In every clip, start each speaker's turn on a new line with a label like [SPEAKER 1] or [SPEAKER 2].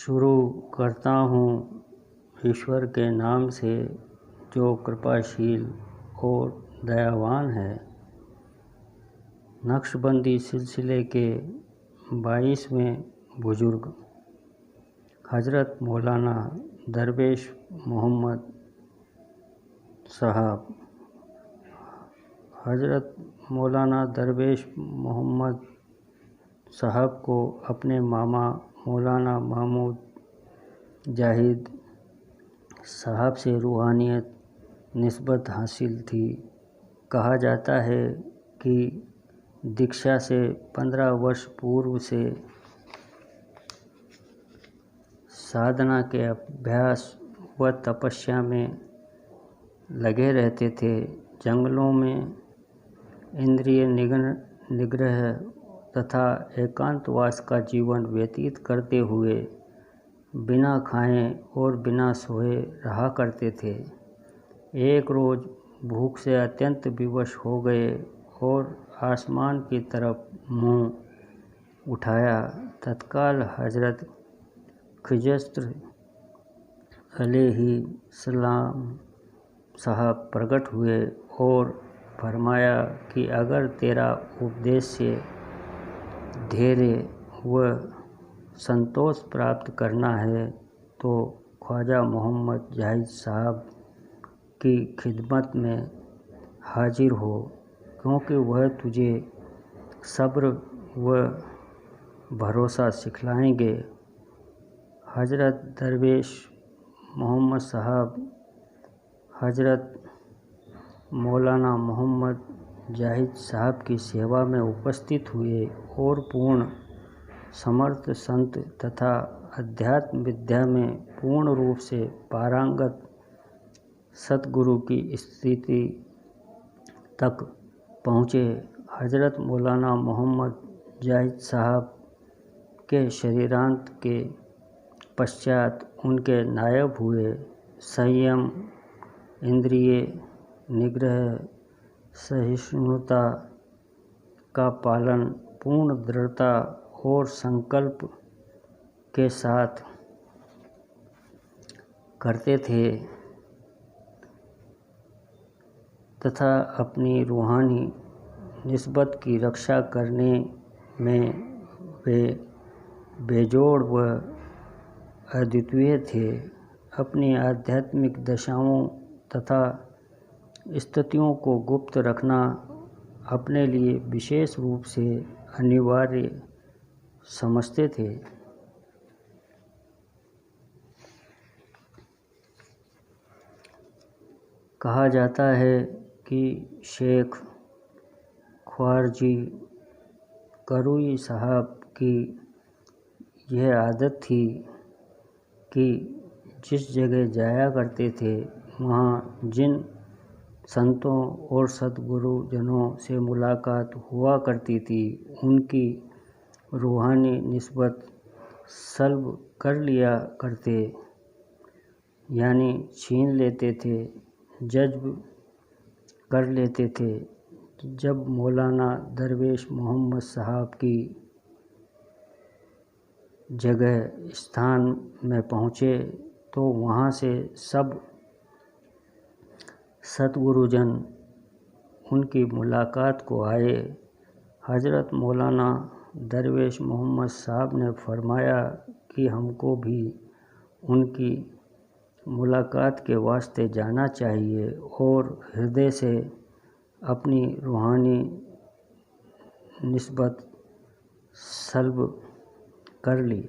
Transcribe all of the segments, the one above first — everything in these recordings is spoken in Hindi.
[SPEAKER 1] शुरू करता हूँ ईश्वर के नाम से जो कृपाशील और दयावान है। नक्शबंदी सिलसिले के 22वें बुजुर्ग हज़रत मौलाना दरवेश मोहम्मद साहब। हज़रत मौलाना दरवेश मोहम्मद साहब को अपने मामा मौलाना महमूद जाहिद साहब से रूहानियत निस्बत हासिल थी। कहा जाता है कि दीक्षा से 15 वर्ष पूर्व से साधना के अभ्यास व तपस्या में लगे रहते थे। जंगलों में इंद्रिय निग्रह तथा एकांतवास का जीवन व्यतीत करते हुए बिना खाए और बिना सोए रहा करते थे। एक रोज़ भूख से अत्यंत विवश हो गए और आसमान की तरफ मुंह उठाया। तत्काल हज़रत खिज़्र अलैहिस्सलाम साहब प्रकट हुए और फरमाया कि अगर तेरा उद्देश्य धैर्य व संतोष प्राप्त करना है तो ख्वाजा मोहम्मद जाहिद साहब की खिदमत में हाजिर हो, क्योंकि वह तुझे सब्र व भरोसा सिखलाएंगे। हज़रत दरवेश मोहम्मद साहब हज़रत मौलाना मोहम्मद जाहिद साहब की सेवा में उपस्थित हुए और पूर्ण समर्थ संत तथा अध्यात्म विद्या में पूर्ण रूप से पारंगत सतगुरु की स्थिति तक पहुँचे। हज़रत मौलाना मोहम्मद जाहिद साहब के शरीरांत के पश्चात उनके नायब हुए संयम, इंद्रिय निग्रह, सहिष्णुता का पालन पूर्ण दृढ़ता और संकल्प के साथ करते थे तथा अपनी रूहानी निस्बत की रक्षा करने में वे बेजोड़ व अद्वितीय थे। अपनी आध्यात्मिक दशाओं तथा स्थितियों को गुप्त रखना अपने लिए विशेष रूप से अनिवार्य समझते थे। कहा जाता है कि शेख ख्वारजी करूई साहब की यह आदत थी कि जिस जगह जाया करते थे वहाँ जिन संतों और सद्गुरुजनों से मुलाकात हुआ करती थी उनकी रूहानी निस्बत सल्ब कर लिया करते, यानी छीन लेते थे, जज्ब कर लेते थे। जब मौलाना दरवेश मोहम्मद साहब की जगह स्थान में पहुँचे तो वहाँ से सब सतगुरुजन उनकी मुलाकात को आए। हज़रत मौलाना दरवेश मोहम्मद साहब ने फरमाया कि हमको भी उनकी मुलाकात के वास्ते जाना चाहिए और हृदय से अपनी रूहानी निस्बत सल्ब कर ली।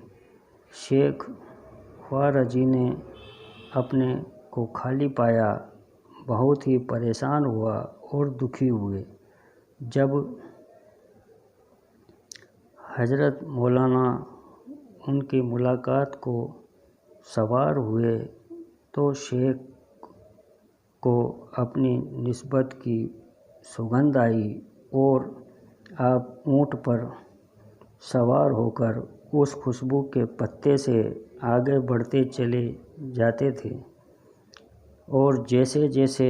[SPEAKER 1] शेख ख्वारजी ने अपने को खाली पाया, बहुत ही परेशान हुआ और दुखी हुए। जब हज़रत मौलाना उनकी मुलाकात को सवार हुए तो शेख को अपनी निस्बत की सुगंध आई और आप ऊँट पर सवार होकर उस खुशबू के पत्ते से आगे बढ़ते चले जाते थे और जैसे जैसे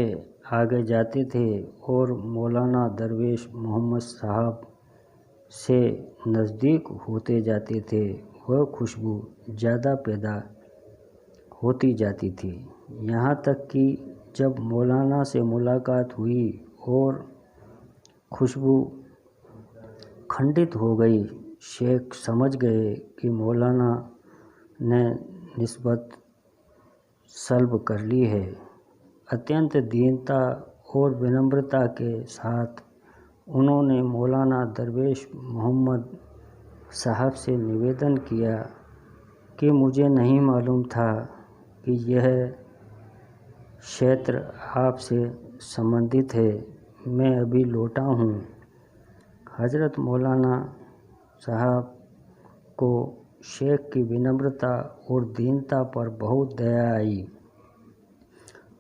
[SPEAKER 1] आगे जाते थे और मौलाना दरवेश मोहम्मद साहब से नज़दीक होते जाते थे वह खुशबू ज़्यादा पैदा होती जाती थी, यहाँ तक कि जब मौलाना से मुलाकात हुई और खुशबू खंडित हो गई, शेख समझ गए कि मौलाना ने निस्बत सल्ब कर ली है। अत्यंत दीनता और विनम्रता के साथ उन्होंने मौलाना दरवेश मोहम्मद साहब से निवेदन किया कि मुझे नहीं मालूम था कि यह क्षेत्र आपसे संबंधित है, मैं अभी लौटा हूँ। हज़रत मौलाना साहब को शेख की विनम्रता और दीनता पर बहुत दया आई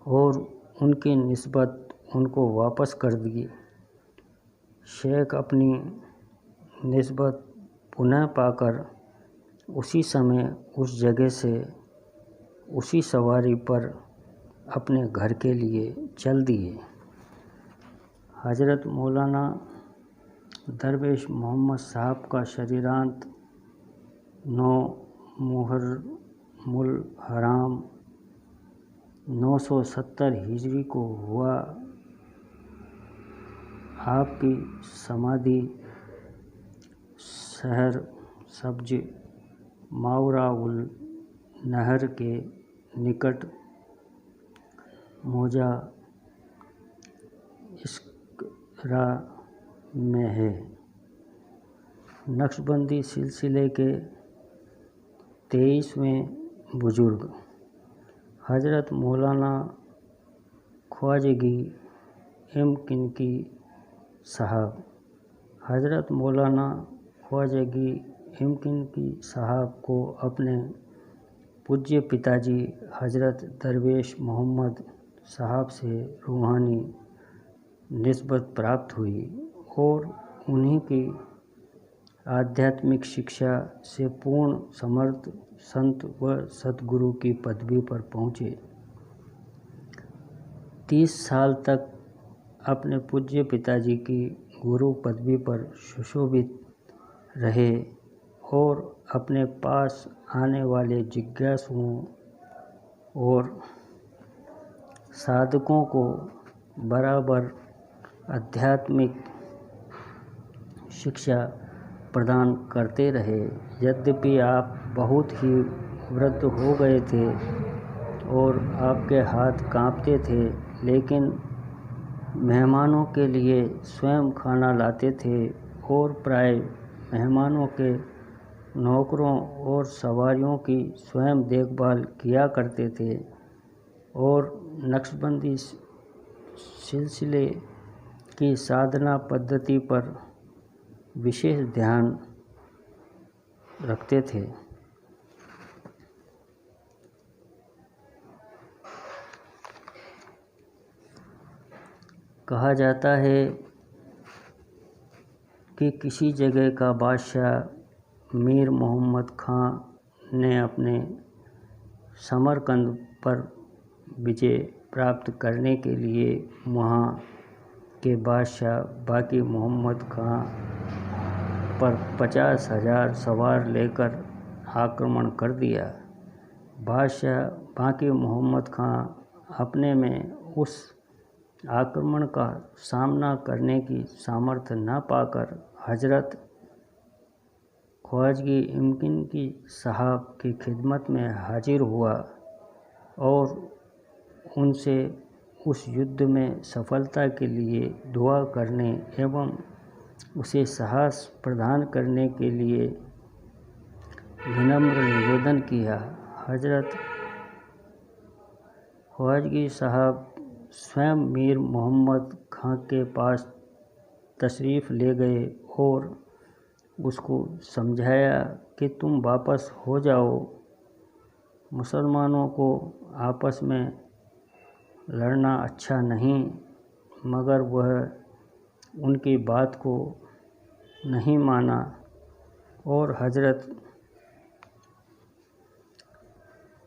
[SPEAKER 1] और उनकी निस्बत उनको वापस कर दी। शेख अपनी निस्बत पुनः पाकर उसी समय उस जगह से उसी सवारी पर अपने घर के लिए चल दिए। हज़रत मौलाना दरवेश मोहम्मद साहब का शरीरांत 9 मुहर्रमुल हराम 970 हिजरी को हुआ। आपकी समाधि शहर सब्ज मावराउल नहर के निकट मौजा इस्करा में है। नक्शबंदी सिलसिले के 23वें बुजुर्ग हज़रत मौलाना ख्वाजगी इमकिनकी साहब। हज़रत मौलाना ख्वाजगी इमकिनकी साहब को अपने पूज्य पिताजी हज़रत दरवेश मोहम्मद साहब से रूहानी निस्बत प्राप्त हुई और उन्हीं की आध्यात्मिक शिक्षा से पूर्ण समर्थ संत व सतगुरु की पदवी पर पहुँचे। 30 साल तक अपने पूज्य पिताजी की गुरु पदवी पर सुशोभित रहे और अपने पास आने वाले जिज्ञासुओं और साधकों को बराबर आध्यात्मिक शिक्षा प्रदान करते रहे। यद्यपि आप बहुत ही वृद्ध हो गए थे और आपके हाथ कांपते थे, लेकिन मेहमानों के लिए स्वयं खाना लाते थे और प्राय मेहमानों के नौकरों और सवारियों की स्वयं देखभाल किया करते थे और नक्शबंदी सिलसिले की साधना पद्धति पर विशेष ध्यान रखते थे। कहा जाता है कि किसी जगह का बादशाह मीर मोहम्मद खां ने अपने समरकंद पर विजय प्राप्त करने के लिए वहाँ के बादशाह बाकी मोहम्मद खां पर 50,000 सवार लेकर आक्रमण कर दिया। बादशाह बाकी मोहम्मद खां अपने में उस आक्रमण का सामना करने की सामर्थ्य न पाकर हज़रत ख्वाजगी इमकिनकी साहब की खिदमत में हाजिर हुआ और उनसे उस युद्ध में सफलता के लिए दुआ करने एवं उसे साहस प्रदान करने के लिए विनम्र निवेदन किया। हज़रत ख्वाजगी साहब स्वयं मीर मोहम्मद खां के पास तशरीफ़ ले गए और उसको समझाया कि तुम वापस हो जाओ, मुसलमानों को आपस में लड़ना अच्छा नहीं, मगर वह उनकी बात को नहीं माना और हज़रत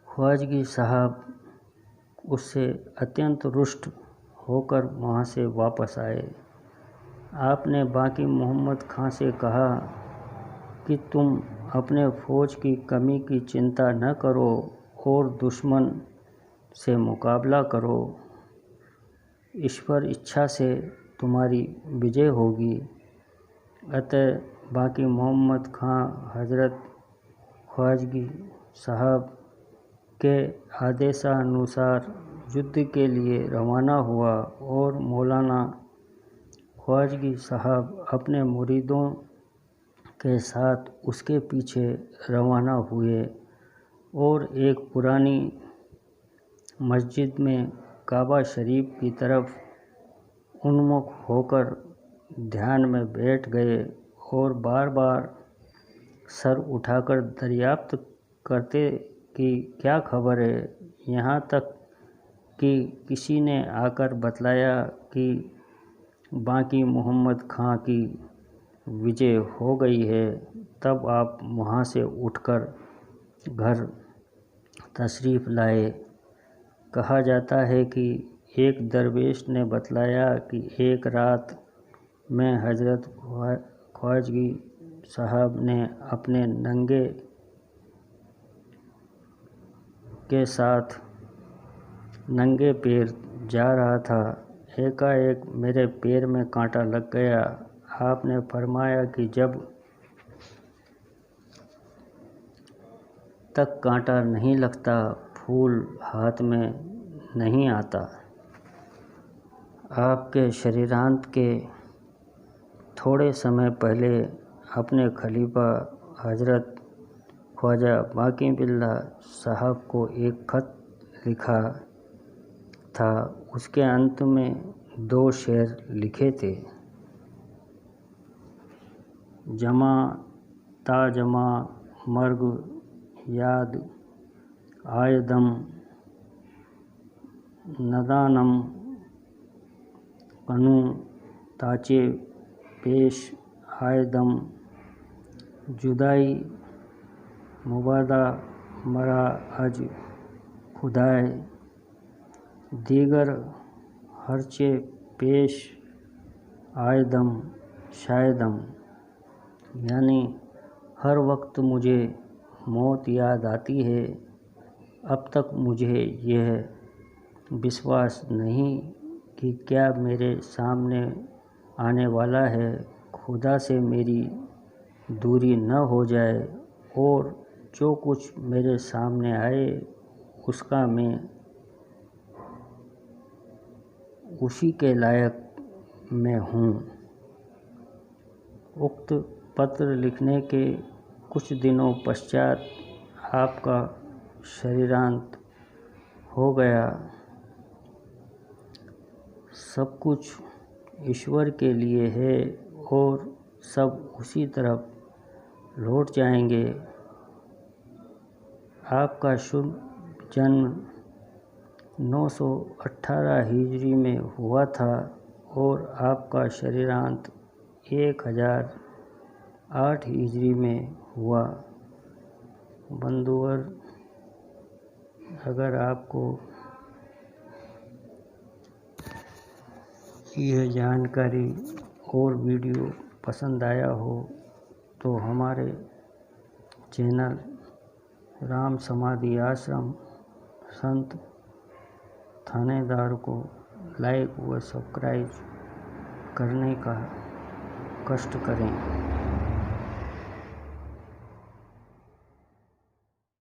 [SPEAKER 1] ख्वाजगी साहब उससे अत्यंत रुष्ट होकर वहाँ से वापस आए। आपने बाकी मोहम्मद खां से कहा कि तुम अपने फौज की कमी की चिंता न करो और दुश्मन से मुकाबला करो। ईश्वर इच्छा से तुम्हारी विजय होगी। अतः बाकी मोहम्मद खां हज़रत ख्वाजगी साहब के आदेशानुसार युद्ध के लिए रवाना हुआ और मौलाना ख्वाजगी साहब अपने मुरीदों के साथ उसके पीछे रवाना हुए और एक पुरानी मस्जिद में काबा शरीफ की तरफ उन्मुख होकर ध्यान में बैठ गए और बार बार सर उठाकर दरियाफ्त करते कि क्या खबर है। यहाँ तक कि किसी ने आकर बतलाया कि बाकी मोहम्मद खां की विजय हो गई है। तब आप वहाँ से उठकर घर तशरीफ़ लाए। कहा जाता है कि एक दरवेश ने बतलाया कि एक रात में हज़रत ख्वाजगी साहब ने अपने नंगे के साथ नंगे पैर जा रहा था। एकाएक मेरे पैर में कांटा लग गया। आपने फरमाया कि जब तक कांटा नहीं लगता फूल हाथ में नहीं आता। आपके शरीरांत के थोड़े समय पहले अपने खलीफा हज़रत ख्वाजा बाकी बिल्ला साहब को एक ख़त लिखा था। उसके अंत में 2 शेर लिखे थे। जमा ताजमा मर्ग याद आयदम नदानम कनु ताचे पेश आयदम जुदाई मुबादा मरा अज खुदाए दीगर हरचे पेश आयदम शायदम। यानी हर वक्त मुझे मौत याद आती है। अब तक मुझे यह विश्वास नहीं कि क्या मेरे सामने आने वाला है। खुदा से मेरी दूरी न हो जाए और जो कुछ मेरे सामने आए उसका मैं उसी के लायक मैं हूँ। उक्त पत्र लिखने के कुछ दिनों पश्चात आपका शरीरांत हो गया। सब कुछ ईश्वर के लिए है और सब उसी तरफ लौट जाएंगे। आपका शुभ जन्म 918 हिजरी में हुआ था और आपका शरीरांत 1008 हिजरी में हुआ। बंधुवर, अगर आपको यह जानकारी और वीडियो पसंद आया हो तो हमारे चैनल राम समाधि आश्रम संत थानेदार को लाइक व सब्सक्राइब करने का कष्ट करें।